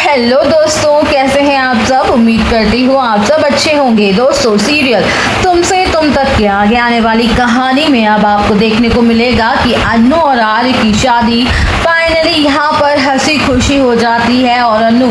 Hello दोस्तों, कैसे हैं आप सब। उम्मीद करती हूँ आप सब अच्छे होंगे। दोस्तों, सीरियल तुमसे तुम तक के आगे आने वाली कहानी में अब आपको देखने को मिलेगा कि अन्नू और आर्य की शादी फाइनली यहाँ पर हंसी खुशी हो जाती है और अन्नू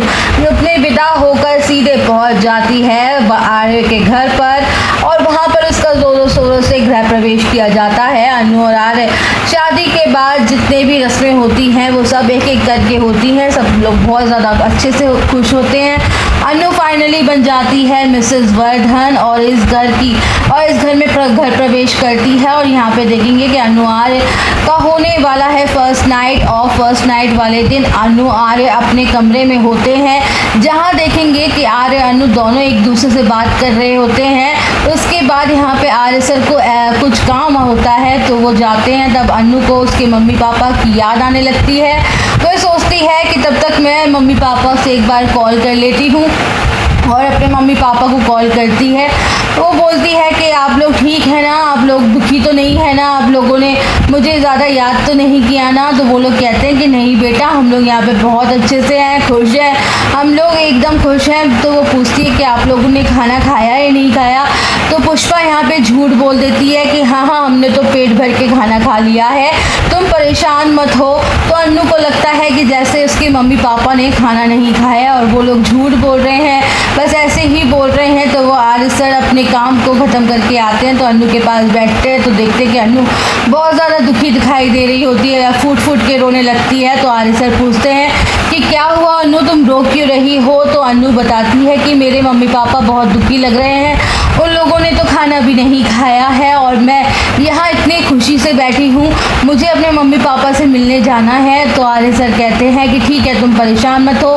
अपने विदा होकर सीधे पहुँच जाती है आर्य के घर पर और वहाँ पर उसका जोरों शोरों से गृह प्रवेश किया जाता है। अन्नू और आर्य शादी के बाद जितने भी रस्में होती हैं वो सब एक एक करके होती हैं। सब लोग बहुत ज़्यादा अच्छे से खुश होते हैं। अन्नू फाइनली बन जाती है मिसेस वर्धन और इस घर में घर प्रवेश करती है और यहाँ पे देखेंगे कि अन्नू आर्य का होने वाला है फर्स्ट नाइट और फर्स्ट नाइट वाले दिन अन्नू आर्य अपने कमरे में होते हैं, जहाँ देखेंगे कि आर्य अन्नू दोनों एक दूसरे से बात कर रहे होते हैं। उसके बाद यहाँ पे आर्य सर को कुछ काम होता है तो वो जाते हैं। तब अन्नू को उसके मम्मी पापा की याद आने लगती है। वो सोचती है कि तब तक मैं मम्मी पापा से एक बार कॉल कर लेती हूँ और अपने मम्मी पापा को कॉल करती है। वो बोलती है कि आप लोग ठीक है ना, आप लोग दुखी तो नहीं है ना, आप लोगों ने मुझे ज़्यादा याद तो नहीं किया ना। तो वो लोग कहते हैं कि नहीं बेटा, हम लोग यहाँ पे बहुत अच्छे से हैं, खुश हैं, हम लोग एकदम खुश हैं। तो वो पूछती है कि आप लोगों ने खाना खाया या नहीं खाया। तो पुष्पा यहाँ पे झूठ बोल देती है कि हाँ हमने तो पेट भर के खाना खा लिया है, तुम परेशान मत हो। तो अन्नू को लगता है कि जैसे उसके मम्मी पापा ने खाना नहीं खाया और वो लोग झूठ बोल रहे हैं, बस ऐसे ही बोल रहे हैं। तो वो आर्य सर अपने काम को ख़त्म करके आते हैं तो अन्नू के पास बैठते हैं तो देखते हैं कि अन्नू बहुत ज़्यादा दुखी दिखाई दे रही होती है या फूट फूट के रोने लगती है। तो आर्य सर पूछते हैं कि क्या हुआ अन्नू, तुम रो क्यों रही हो। तो अन्नू बताती है कि मेरे मम्मी पापा बहुत दुखी लग रहे हैं, उन लोगों ने तो खाना भी नहीं खाया है और मैं यहाँ इतनी खुशी से बैठी हूँ, मुझे अपने मम्मी पापा से मिलने जाना है। तो आर्य सर कहते हैं कि ठीक है, तुम परेशान मत हो।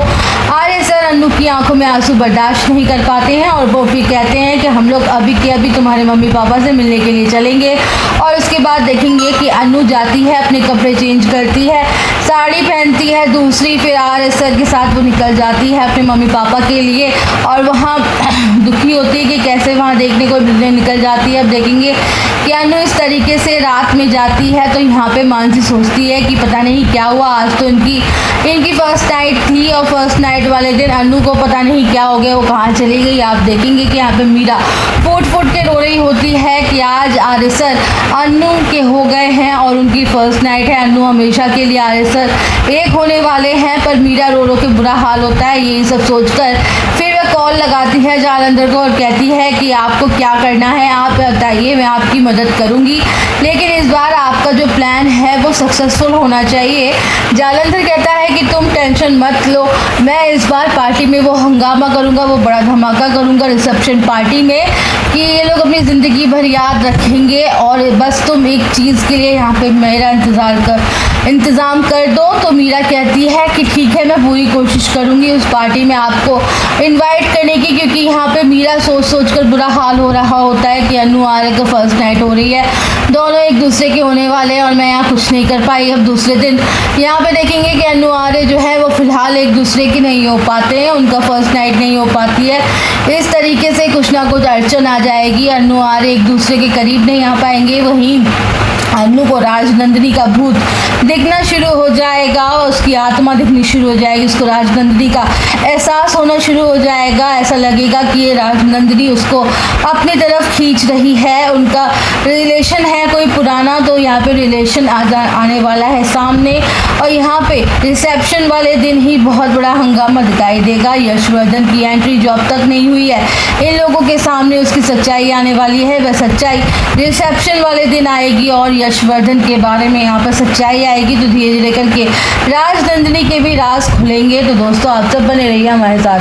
आर्य सर अन्नू की आंखों में आंसू बर्दाश्त नहीं कर पाते हैं और वो फिर कहते हैं कि हम लोग अभी के अभी तुम्हारे मम्मी पापा से मिलने के लिए चलेंगे। और उसके बाद देखेंगे कि अन्नू जाती है, अपने कपड़े चेंज करती है, साड़ी पहनती है दूसरी, फिर आर्य सर के साथ वो निकल जाती है अपने मम्मी पापा के लिए और वहाँ दुखी होती है कि कैसे वहाँ देखने को निकल जाती है। अब देखेंगे कि अन्नू इस तरीके से रात में जाती है तो यहाँ पे मानसी सोचती है कि पता नहीं क्या हुआ, आज तो इनकी फर्स्ट नाइट थी और फर्स्ट नाइट वाले दिन अन्नू को पता नहीं क्या हो गया, वो कहाँ चली गई। आप देखेंगे कि यहाँ पे मीरा फूट फूट के रो रही होती है कि आज आर्य सर अन्नू के हो गए हैं और उनकी फर्स्ट नाइट है, अन्नू हमेशा के लिए आर्य सर एक होने वाले हैं। पर मीरा रो रो के बुरा हाल होता है। यही सब सोचकर फिर वह कॉल लगाती है जालंधर को और कहती है कि आपको क्या करना है आप बताइए, मैं आपकी मदद करूंगी, लेकिन इस बार आपका जो प्लान है वो सक्सेसफुल होना चाहिए। जालंधर कहता है कि तुम टेंशन मत लो, मैं इस बार पार्टी में वो हंगामा करूंगा, वो बड़ा धमाका करूंगा रिसेप्शन पार्टी में कि ये लोग अपनी ज़िंदगी भर याद रखेंगे और बस तुम एक चीज़ के लिए यहाँ पे मेरा इंतज़ाम कर दो। तो मीरा कहती है कि ठीक है, मैं पूरी कोशिश करूँगी उस पार्टी में आपको इनवाइट करने की, क्योंकि यहाँ पे मीरा सोच कर बुरा हाल हो रहा होता है कि अन्नू आर्य का फर्स्ट नाइट हो रही है, दोनों एक दूसरे के होने वाले हैं और मैं यहाँ कुछ नहीं कर पाई। अब दूसरे दिन यहाँ पे देखेंगे कि अन्नू आर्य जो है वो फिलहाल एक दूसरे के नहीं हो पाते हैं, उनका फर्स्ट नाइट नहीं हो पाती है। इस तरीके से कुछ ना कुछ अड़चन आ जाएगी, अन्नू आर्य एक दूसरे के करीब नहीं आ पाएंगे। वहीं अन्नू को राजनंदिनी का भूत दिखना शुरू हो जाएगा, उसकी आत्मा दिखनी शुरू हो जाएगी, उसको राजनंदिनी का एहसास होना शुरू हो जाएगा। ऐसा लगेगा कि ये राजनंदिनी उसको अपनी तरफ खींच रही है, उनका रिलेशन है कोई पुराना, तो यहाँ पे रिलेशन आने वाला है सामने। और यहाँ पे रिसेप्शन वाले दिन ही बहुत बड़ा हंगामा दिखाई देगा। यशवर्धन की एंट्री जो अब तक नहीं हुई है, इन लोगों के सामने उसकी सच्चाई आने वाली है। वह सच्चाई रिसेप्शन वाले दिन आएगी और यशवर्धन के बारे में यहाँ पर सच्चाई आएगी तो धीरे धीरे करके राजनंदिनी के भी राज खुलेंगे। तो दोस्तों, आप सब बने रहिए हमारे साथ।